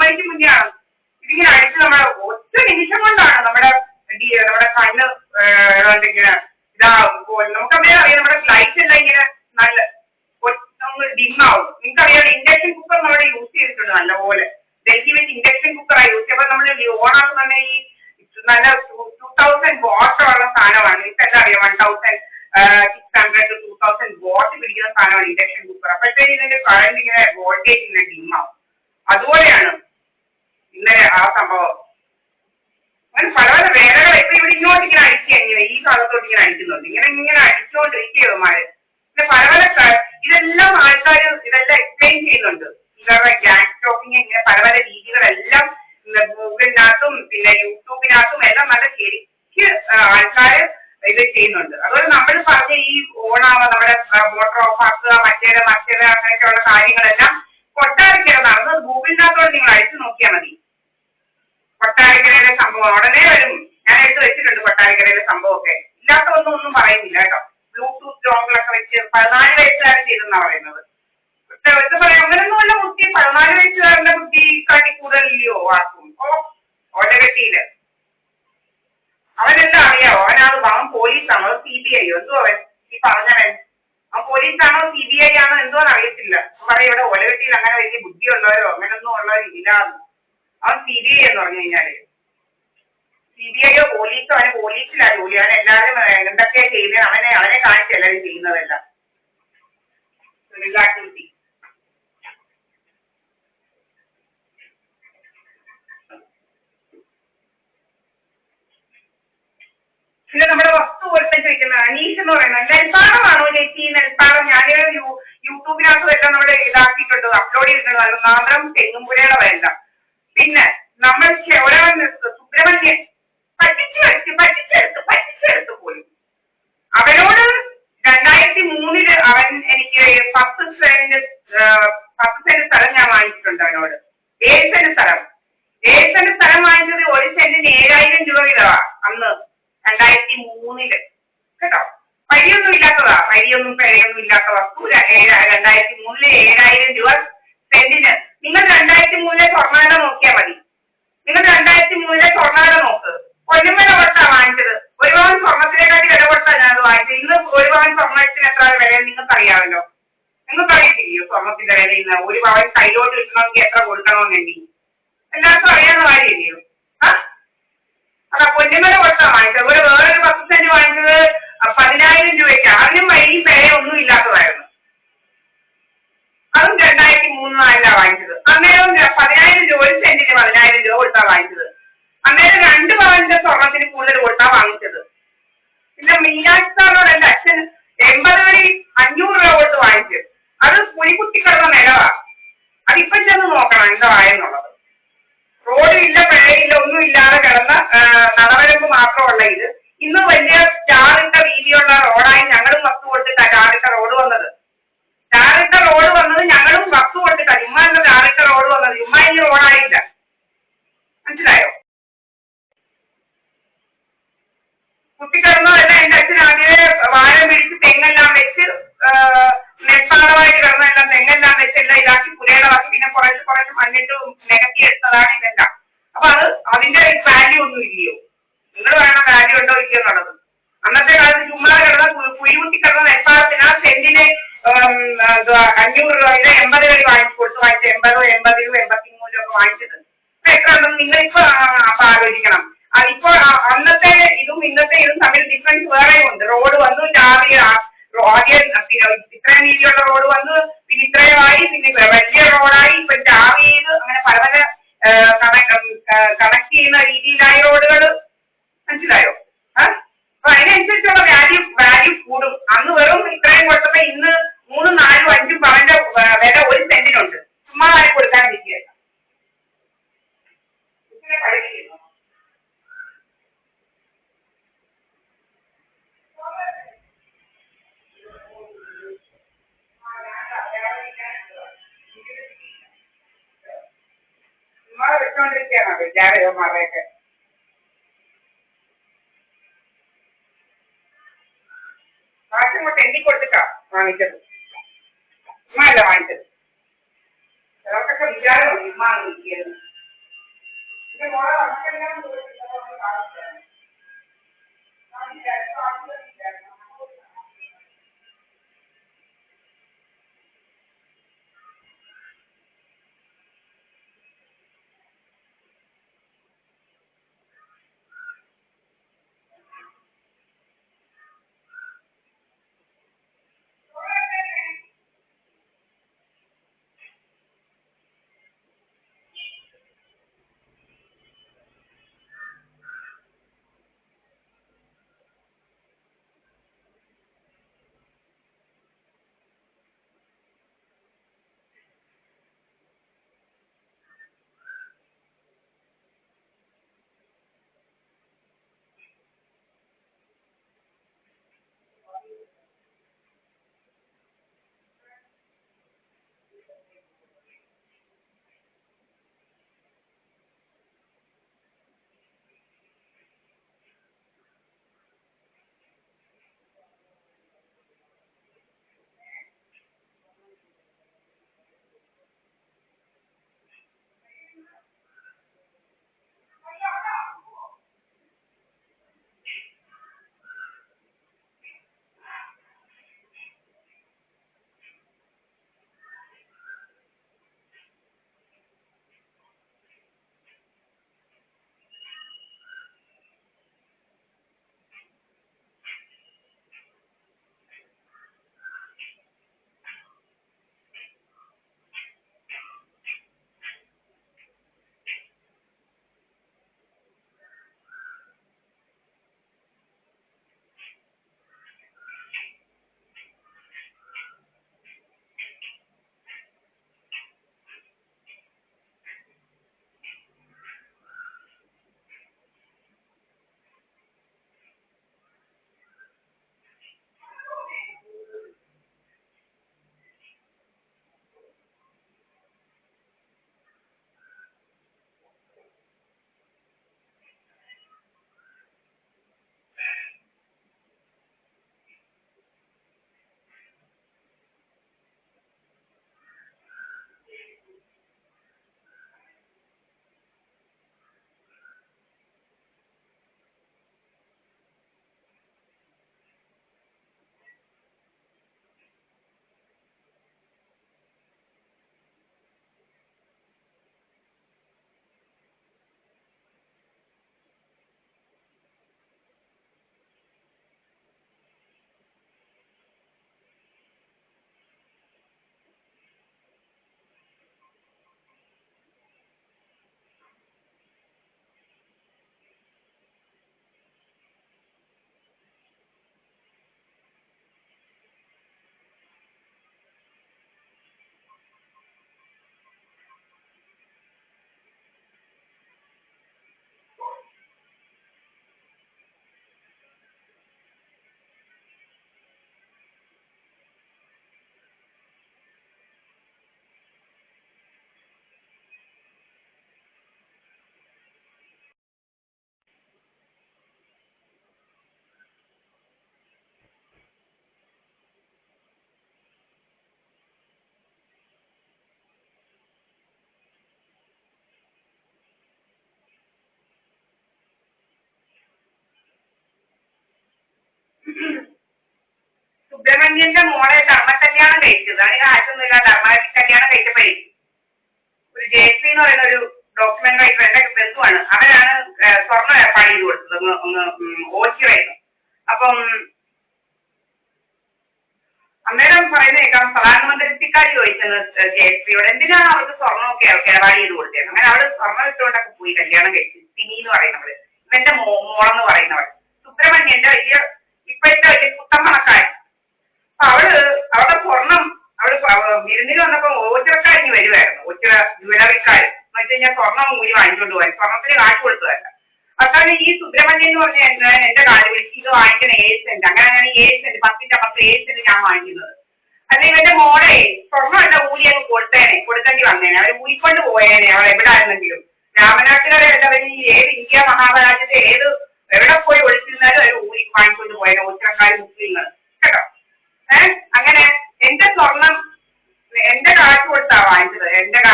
മണിക്ക് മുന്നെയാണ് ഇതിങ്ങനെ അടിച്ച് നമ്മുടെ ഒറ്റ നിമിഷം കൊണ്ടാണ് നമ്മുടെ കണ്ണ് ഇങ്ങനെ നമുക്കറിയാം നമ്മുടെ ലൈറ്റ് എല്ലാം ഇങ്ങനെ നല്ല ഡിമ്മാവും. നിങ്ങൾക്കറിയാം ഇൻഡക്ഷൻ കുക്കർ നമ്മൾ യൂസ് ചെയ്തിട്ടുണ്ട് നല്ലപോലെ. ഡൽഹി വെച്ച് ഇൻഡക്ഷൻ കുക്കറാണ് യൂസ് ചെയ്യുമ്പോൾ നമ്മൾ ഓണാക്കുന്ന തന്നെ ഈ നല്ല 2000 വാട്ട് ഉള്ള സാധനമാണ്. നിങ്ങൾക്കെല്ലാം അറിയാം 1600 to 2000 വാട്ട് പിടിക്കുന്ന സാധനമാണ് ഇൻഡക്ഷൻ കുക്കർ. അപ്പോഴത്തേക്ക് ഇതിന്റെ കറണ്ട് ഇങ്ങനെ വോൾട്ടേജ് ഇങ്ങനെ ഡിമ്മാവും. അതുപോലെയാണ് ഇന്നലെ ആ സംഭവം. അങ്ങനെ പല പല വേദനകൾ ഇപ്പൊ ഇവിടെ ഇങ്ങോട്ട് ഇങ്ങനെ അടിക്കുക, ഇങ്ങനെ ഈ ഭാഗത്തോട്ട് ഇങ്ങനെ അടിക്കുന്നുണ്ട്, ഇങ്ങനെ അടിച്ചുകൊണ്ടിരിക്കുകമാര്. പിന്നെ പല പല ഇതെല്ലാം ആൾക്കാർ ഇതെല്ലാം എക്സ്പ്ലെയിൻ ചെയ്യുന്നുണ്ട്. ഇവരുടെ ഗ്യാങ് സ്റ്റോക്കിങ് ഇങ്ങനെ പല പല രീതികളെല്ലാം ഗൂഗിളിനകത്തും പിന്നെ യൂട്യൂബിനകത്തും എല്ലാം നല്ല ശരിക്ക് ആൾക്കാർ ഇത് ചെയ്യുന്നുണ്ട്. അതുപോലെ നമ്മൾ പറഞ്ഞ ഈ ഓണാവുക, നമ്മുടെ മോട്ടർ ഓഫ് ആക്കുക, മറ്റേത് അങ്ങനെയൊക്കെയുള്ള കാര്യങ്ങളെല്ലാം കൊട്ടാരക്കര നടന്നത് ഗൂഗിളിനകത്തോട് നിങ്ങൾ അടിച്ചു നോക്കിയാൽ മതി. കൊട്ടാരക്കരയിലെ സംഭവം ഉടനെ വരും. ഞാൻ എടുത്ത് വെച്ചിട്ടുണ്ട് കൊട്ടാരക്കരയിലെ സംഭവമൊക്കെ. ഇല്ലാത്ത ഒന്നും പറയുന്നില്ല കേട്ടോ. ബ്ലൂടൂത്ത് ഡോങ്കിളൊക്കെ വെച്ച് 14 വയസ്സുകാരൻ ചെയ്തെന്നാ പറയുന്നത്. പറയാം അങ്ങനൊന്നുമല്ല ബുദ്ധി. 14 വയസ്സുകാരന്റെ ബുദ്ധി കാട്ടി കൂടുതലില്ലയോ ആർക്കും. ഒലകെട്ടിയില് അവനെല്ലാം അറിയാവോ? അവൻ പോലീസാണോ CBI എന്തോ അവൻ ഈ പറഞ്ഞവൻ? അവൻ പോലീസാണോ CBI ആണോ എന്തോ അറിയത്തില്ല. പറയാം ഇവിടെ ഒലകെട്ടിയിൽ അങ്ങനെ വലിയ ബുദ്ധിയുള്ളവരോ അങ്ങനൊന്നും ഉള്ളവർ ഇല്ലാന്ന്. അവൻ CBI എന്ന് പറഞ്ഞു കഴിഞ്ഞാല് CBIയോ പോലീസോ, അവന് പോലീസിലാ ജോലി. അവൻ എല്ലാവരും എന്തൊക്കെയാ ചെയ്യുന്നത് അവനെ കാണിച്ച് എല്ലാവരും ചെയ്യുന്നതെല്ലാം. ആക്ടിവിറ്റി പിന്നെ നമ്മുടെ വസ്തു പോലത്തെ ചോദിക്കുന്ന അനീഷ് എന്ന് പറയുന്നത് നെൽപ്പാടമാണോ ചേച്ചി? നെൽപ്പാടം ഞാൻ യൂട്യൂബിനകത്തും എല്ലാം നമ്മുടെ ഇതാക്കിയിട്ടുണ്ട്, അപ്ലോഡ് ചെയ്തിട്ടുണ്ട്. അത് മാത്രം തെങ്ങുംപുരയുടെ വേണ്ട. പിന്നെ നമ്മൾ സുബ്രഹ്മണ്യൻ പഠിച്ചെടുത്ത് പോലും അവനോട് 2003 അവൻ എനിക്ക് 10 സെന്റ് സ്ഥലം ഞാൻ വാങ്ങിച്ചിട്ടുണ്ട് അവനോട്. 7 സെന്റ് സ്ഥലം വാങ്ങിച്ചത് 1 സെന്റിന് 7000 രൂപ വീതമാ അന്ന് 2003 കേട്ടോ. വഴിയൊന്നും ഇല്ലാത്തതാ, വഴിയൊന്നും ഇല്ലാത്ത വസ്തു 2003 7000 രൂപ സെന്റിന്. നിങ്ങൾ 2003 സ്വർണ്ണവില നോക്കിയാൽ മതി. നിങ്ങൾ 2003 സ്വർണ്ണവില നോക്ക്. പൊന്നുമല കൊടുത്താ വാങ്ങിച്ചത്. 1 പവൻ സ്വർണ്ണത്തിനെക്കാട്ടി വില കൊടുത്താ ഞാനത് വാങ്ങിച്ചത്. ഇന്ന് 1 പവൻ സ്വർണ്ണത്തിന് എത്ര വില നിങ്ങൾക്ക് അറിയാമല്ലോ. നിങ്ങൾക്ക് അറിയത്തില്ലയോ സ്വർണ്ണത്തിന്റെ വില? ഇന്ന് 1 പവൻ കയ്യിലോട്ട് കിട്ടണമെങ്കിൽ എത്ര കൊടുക്കണമെന്നുണ്ടെങ്കിൽ എല്ലാവർക്കും അറിയാവുന്ന കാര്യമില്ലയോ? അതാ പൊന്നുമല കൊടുത്താ വാങ്ങിച്ചത്. വേറൊരു 10 സെന്റ് വാങ്ങിച്ചത് 10000 രൂപയ്ക്ക്. അതിനും വഴി വില ഒന്നും ഇല്ലാത്തതായിരുന്നു. അതും 2003 വാങ്ങിച്ചത്. അന്നേരം 10000 രൂപ, 1 സെന്റിന് 10000 രൂപ കൊടുത്താ വാങ്ങിച്ചത്. അന്നേരം 2 പവന്റെ സ്വർണത്തിന് കൂടുതൽ കൊടുത്താ വാങ്ങിച്ചത്. പിന്നെ മീനാക്ഷിനോട് എന്റെ അച്ഛൻ 500 രൂപ കൊടുത്ത് വാങ്ങിച്ചത്. അത് പുലിക്കുത്തി കിടന്ന നിലവാ. അതിപ്പം ചെന്ന് നോക്കണം എന്താ ആയെന്നുള്ളത്. റോഡില്ല, പിഴയില്ല, ഒന്നും ഇല്ലാതെ കിടന്ന നടവരമ്പ് മാത്രമുള്ള ഇത് ഇന്ന് വലിയ ടാറിട്ട വീതിയുള്ള റോഡായി. ഞങ്ങളും വസ്തു കൊടുത്തിട്ടാ ടാറിട്ട റോഡ് വന്നത്. ഞങ്ങളും വസ്തു കൊടുത്തിട്ടാ. ചുമ്മാ എന്ന ടാറിട്ട റോഡ് വന്നത്. ചുമ്മാ ഈ റോഡായില്ല. മനസ്സിലായോ? കുത്തിക്കിടന്നതല്ല. എന്റെ അച്ഛൻ ആദ്യമേ വാഴ പിടിച്ച് തെങ്ങെല്ലാം വെച്ച് നെൽപ്പാടമായിട്ട് കിടന്നെല്ലാം തെങ്ങെല്ലാം വെച്ചെല്ലാം ഇതാക്കി പുരയിടമാക്കി പിന്നെ കുറച്ച് മണ്ണിട്ട് നികത്തി എടുത്തതാണ് ഇതെല്ലാം. അപ്പൊ അതിന്റെ വാല്യൂ ഒന്നും ഇല്ലയോ? നിങ്ങൾ വേണം വാല്യൂ ഉണ്ടോ ഇല്ലയോ എന്നുള്ളത്. അന്നത്തെ കാലത്ത് ചുമ്മാ കിടന്ന കുഴികുത്തി കിടന്ന നെൽപ്പാടത്തിന് ആ സെന്റിന് 500 രൂപയുടെ 80 കളി വാങ്ങിച്ചു 80, 83 രൂപ വാങ്ങിച്ചത്. എത്ര ഉണ്ടെന്ന് നിങ്ങളിപ്പോ ആലോചിക്കണം. ഇപ്പൊ അന്നത്തെ ഇതും ഇന്നത്തെ ഇതും തമ്മിൽ ഡിഫറൻസ് വേറെയും ഉണ്ട്. റോഡ് വന്നു, ആദ്യം ഇത്രയും രീതിയുള്ള റോഡ് വന്നു, പിന്നെ ഇത്രയുമായി, പിന്നെ വലിയ റോഡായി, ഇപ്പൊ ചാവി ചെയ്ത് അങ്ങനെ പല പല കണക്ട് ചെയ്യുന്ന രീതിയിലായ റോഡുകൾ. മനസ്സിലായോ? അപ്പൊ അതിനനുസരിച്ചുള്ള വാല്യൂ കൂടും. അന്ന് വെറും ഇത്രയും കൊടുത്തപ്പോ ഇന്ന് 3, 4, 5 പവന്റെ വില 1 സെന്റിനുണ്ട്. ചുമ്മാ ആരും കൊടുക്കാതിരിക്കുകയല്ല. വെച്ചോണ്ടിരിക്കുകയാണ് ജാതകന്മാരെയൊക്കെ. കാശ് ഇങ്ങോട്ട് എണ്ണി കൊടുത്തിട്ടാ വാങ്ങിച്ചത്. ഉമ്മ അല്ല വാങ്ങിച്ചത്. ചിലർക്കൊക്കെ വിചാരമാണ് ഉമ്മ നിൽക്കിയത്. സുബ്രഹ്മണ്യന്റെ മോളെ ധർമ്മകല്യാണം കഴിച്ചത്. അതിന് കാശൊന്നുമില്ല. കല്യാണം കഴിച്ചപ്പോഴേ ഒരു ജയശ്രീ എന്ന് പറയുന്ന ഒരു ഡോക്യുമെന്റ് റൈറ്റർ എന്റെ ബന്ധുവാണ്. അവരാണ് സ്വർണ്ണം ഏർപ്പാട് ചെയ്ത് കൊടുത്തത്. ഒന്ന് ഓച്ചിറായിരുന്നു. അപ്പം അന്നേരം പറയുന്ന കേൾക്കാം, പ്രധാനമന്ത്രിക്കാർ ചോദിച്ചത് ജയശ്രീയോട് എന്തിനാണ് അവർക്ക് സ്വർണ്ണമൊക്കെ ഏർപ്പാട് ചെയ്ത് കൊടുത്തത്. അങ്ങനെ അവള് സ്വർണ്ണം ഇട്ടുകൊണ്ടൊക്കെ പോയി കല്യാണം കഴിച്ചു. സിനി എന്ന് പറയുന്നവള്, ഇവന്റെ മോളെന്ന് പറയുന്നവൾ സുബ്രഹ്മണ്യന്റെ വലിയ ഇപ്പോഴത്തെ വലിയ കുത്തമ്മണക്കാരൻ. അപ്പൊ അവളുടെ സ്വർണം വിരുന്നിന് വന്നപ്പോ ഓച്ചിറക്കാരിഞ്ഞ് വരുമായിരുന്നു. ഓച്ചിറ ജ്വല്ലറിക്കാർ എന്ന് വെച്ച് കഴിഞ്ഞാൽ സ്വർണ്ണം മൂലി വാങ്ങിച്ചുകൊണ്ട് പോകാൻ, സ്വർണ്ണത്തിന് കാശ് കൊടുത്തതല്ല. അതാണ് ഈ സുബ്രഹ്മണ്യൻ എന്ന് പറഞ്ഞാൽ എന്റെ കാല് വിളിച്ച് ഇത് വാങ്ങിക്കണ 7 സെന്റ്. അങ്ങനെ ഞാൻ 7 സെന്റ് 10ന്റെ 7 സെന്റ് ഞാൻ വാങ്ങിക്കുന്നത്. അല്ലെങ്കിൽ ഇവന്റെ മോളെ സ്വർണ്ണമല്ല ഊരി അങ്ങ് കൊടുക്കേണ്ടി വന്നേനെ. അവർ ഊരിക്കൊണ്ട് പോയേനെ അവൾ എവിടെ ആയിരുന്നെങ്കിലും. രാമനാട്ടുകാരെ എല്ലാവരും ഏത് ഇന്ത്യ മഹാരാജ്യത്തെ എവിടെ പോയി ഒളിച്ചിരുന്നാലും അവർ ഊരി വാങ്ങിക്കൊണ്ട് പോയേനെ. ഉത്തരക്കാർ മുസ്ലിങ്ങൾ കേട്ടോ. അങ്ങനെ എന്റെ സ്വർണം എന്റെ കാശ് കൊടുത്താ വാങ്ങിച്ചത്. എന്റെ